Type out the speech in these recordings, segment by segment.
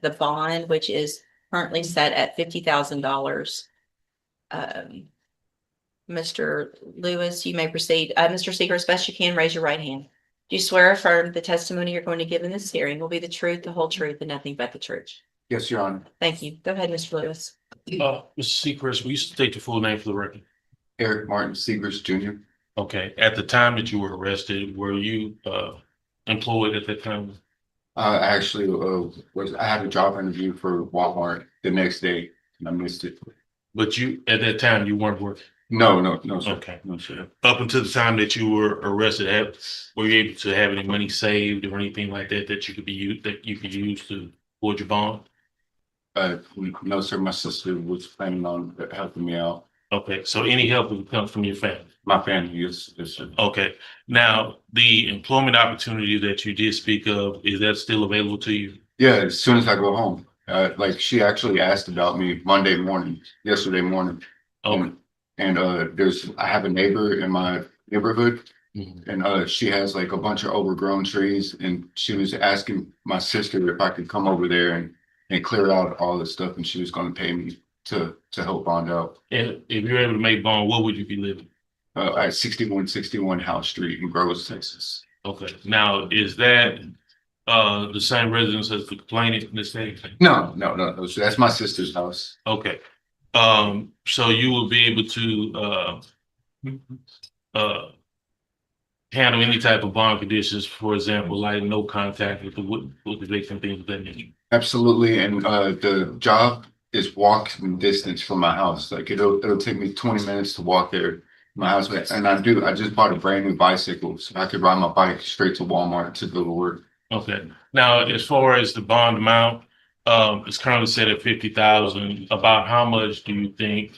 the bond, which is currently set at $50,000. Mr. Lewis, you may proceed. Mr. Seeger, as best you can, raise your right hand. Do you swear or affirm the testimony you're going to give in this hearing will be the truth, the whole truth, and nothing but the truth? Yes, Your Honor. Thank you. Go ahead, Mr. Lewis. Mr. Seacrest, will you state your full name for the record? Eric Seagris Jr. Okay. At the time that you were arrested, were you employed at that time? I actually I had a job interview for Walmart the next day and I missed it. But you, at that time, you weren't working? No, sir. Okay. No, sir. Up until the time that you were arrested, were you able to have any money saved or anything like that that you could use to forge your bond? No, sir. My sister was planning on helping me out. Okay, so any help would come from your family? My family, yes, sir. Okay. Now, the employment opportunity that you did speak of, is that still available to you? Yeah, as soon as I go home. Like she actually asked about me yesterday morning. Okay. And I have a neighbor in my neighborhood. Mhm. And she has like a bunch of overgrown trees and she was asking my sister if I could come over there and clear out all the stuff and she was going to pay me to help bond out. And if you're able to make bond, where would you be living? At 6161 House Street in Groves, Texas. Okay. Now, is that the same residence as the complainant in this case? No. So that's my sister's house. Okay. So you will be able to handle any type of bond conditions, for example, like no contact with the victim, things of that nature. Absolutely. And the job is walking distance from my house. Like it'll take me 20 minutes to walk there, my house. And I just bought a brand new bicycle so I could ride my bike straight to Walmart to go to work. Okay. Now, as far as the bond amount, it's currently set at 50,000. About how much do you think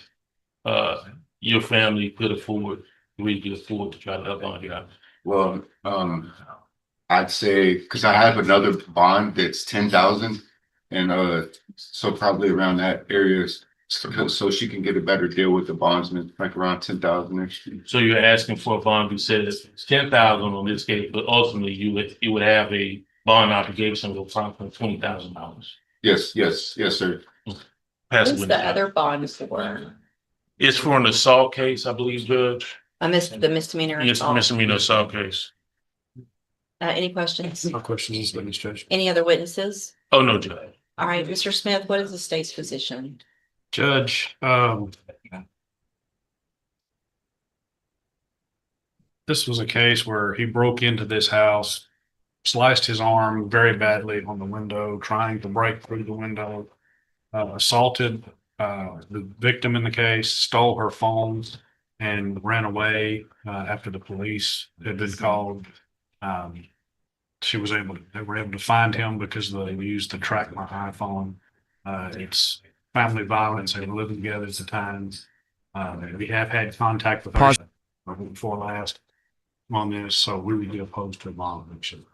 your family could afford, to try to help bond you out? Well, I'd say because I have another bond that's 10,000, and so probably around that area, so she can get a better deal with the bondsman, like around 10,000. So you're asking for a bond you said it's 10,000 on this case, but ultimately you would have a bond obligation of approximately $20,000. Yes, sir. What's the other bond for? It's for an assault case, I believe, Judge. The misdemeanor. Yes, misdemeanor assault case. Any questions? No questions, Mr. Judge. Any other witnesses? Oh, no, Judge. All right, Mr. Smith, what is the state's position? Judge, this was a case where he broke into this house, sliced his arm very badly on the window, trying to break through the window, assaulted the victim in the case, stole her phone, and ran away after the police had been called. They were able to find him because they used to track my iPhone. It's family violence. They were living together at the time. We have had contact with her before last on this, so we would be opposed to a bond eviction.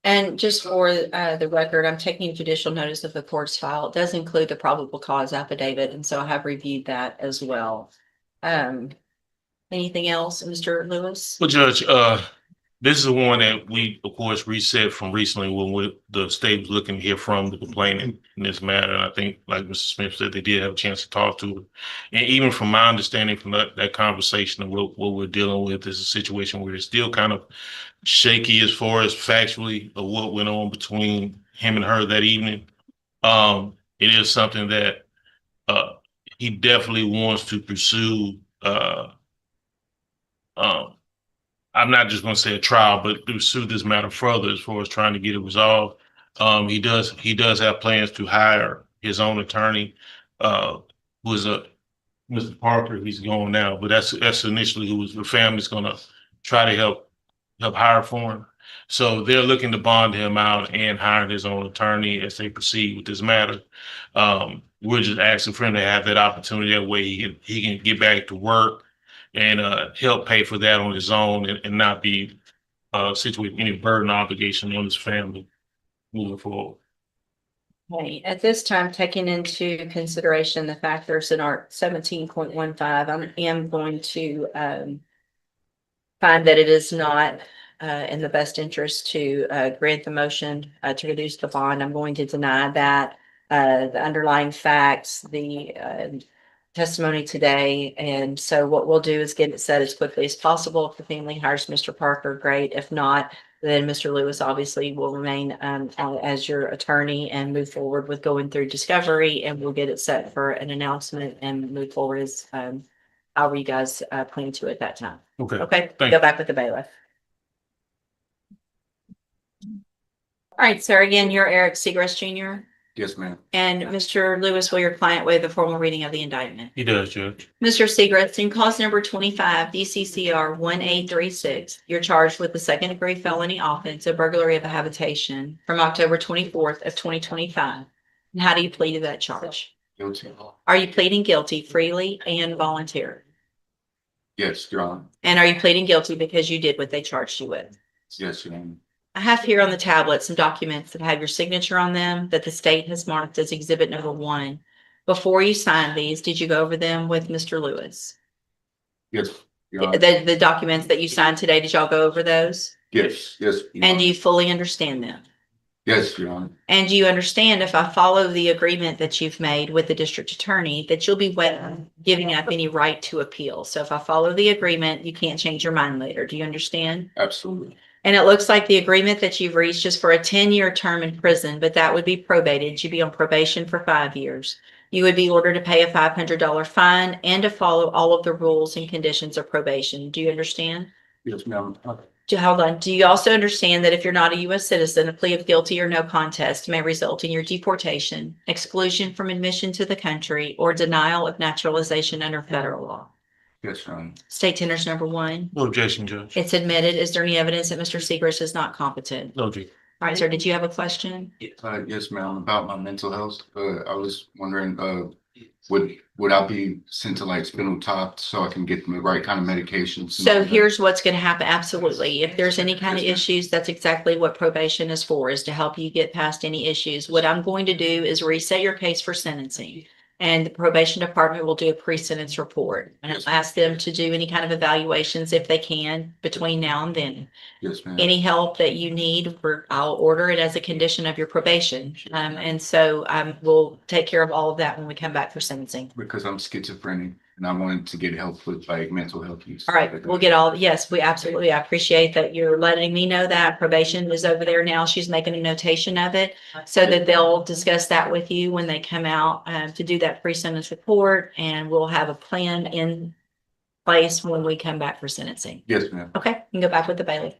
And just for the record, I'm taking judicial notice of the court's file. It does include the probable cause affidavit, and so I have reviewed that as well. Anything else, Mr. Lewis? Well, Judge, this is the one that we, of course, reset from recently when the state was looking to hear from the complainant in this matter. And I think, like Mr. Smith said, they did have a chance to talk to her. And even from my understanding from that conversation of what we're dealing with is a situation where it's still kind of shaky as far as factually of what went on between him and her that evening. It is something that he definitely wants to pursue. I'm not just going to say a trial, but pursue this matter further as far as trying to get it resolved. He does have plans to hire his own attorney, who is Mr. Parker. He's going now, but that's initially who the family's going to try to help hire for him. So they're looking to bond him out and hire his own attorney as they proceed with this matter. We're just asking for him to have that opportunity. That way he can get back to work and help pay for that on his own and not be situated any burden obligation on his family moving forward. Okay, at this time, taking into consideration the factors in Art 17.15, I am going to find that it is not in the best interest to grant the motion to reduce the bond. I'm going to deny that. The underlying facts, the testimony today. And so what we'll do is get it set as quickly as possible. If the family hires Mr. Parker, great. If not, then Mr. Lewis obviously will remain as your attorney and move forward with going through discovery, and we'll get it set for an announcement and move forward as however you guys plan to at that time. Okay. Okay, Thank go you. back with the bailiff. All right, sir, again, you're Eric Seagris Jr. Yes, ma'am. And Mr. Lewis, will your client waive the formal reading of the indictment? He does, Judge. Mr. Segrist, in cause number 25 DCCR 1836, you're charged with the second degree felony offense of burglary of a habitation from October 24th of 2025. And how do you plead to that charge? Guilty. Are you pleading guilty freely and voluntarily? Yes, Your Honor. And are you pleading guilty because you did what they charged you with? Yes, Your Honor. I have here on the tablet some documents that have your signature on them that the state has marked as exhibit number 1. Before you signed these, did you go over them with Mr. Lewis? Yes, Your Honor. The documents that you signed today, did y'all go over those? Yes, yes. Your And do Honor. you fully understand them? Yes, Your Honor. And do you understand if I follow the agreement that you've made with the district attorney, that you'll be giving up any right to appeal? So if I follow the agreement, you can't change your mind later. Do you understand? Absolutely. And it looks like the agreement that you've reached is for a 10-year term in prison, but that would be probated. You'd be on probation for 5 years. You would be ordered to pay a $500 fine and to follow all of the rules and conditions of probation. Do you understand? Yes, ma'am. Hold on. Do you also understand that if you're not a U.S. citizen, a plea of guilty or no contest may result in your deportation, exclusion from admission to the country, or denial of naturalization under federal law? Yes, Your Honor. State tenders number 1. No objection, Judge. It's admitted. Is there any evidence that Mr. Segrist is not competent? No, Judge. All right, sir. Did you have a question? Yes, ma'am. About my mental health, I was wondering, would I be sent to like Spinal Tap so I can get the right kind of medications? So here's what's going to happen. Absolutely. If there's any kind of issues, that's exactly what probation is for, is to help you get past any issues. What I'm going to do is reset your case for sentencing. And the probation department will do a pre-sentence report. And I'll ask them to do any kind of evaluations if they can between now and then. Yes, ma'am. Any help that you need, I'll order it as a condition of your probation. And so we'll take care of all of that when we come back for sentencing. Because I'm schizophrenic and I wanted to get help with like mental health use. All right, we'll get all, yes, we absolutely, I appreciate that you're letting me know that. Probation is over there now. She's making a notation of it so that they'll discuss that with you when they come out to do that pre-sentence report, and we'll have a plan in place when we come back for sentencing. Yes, ma'am. Okay, you can go back with the bailiff.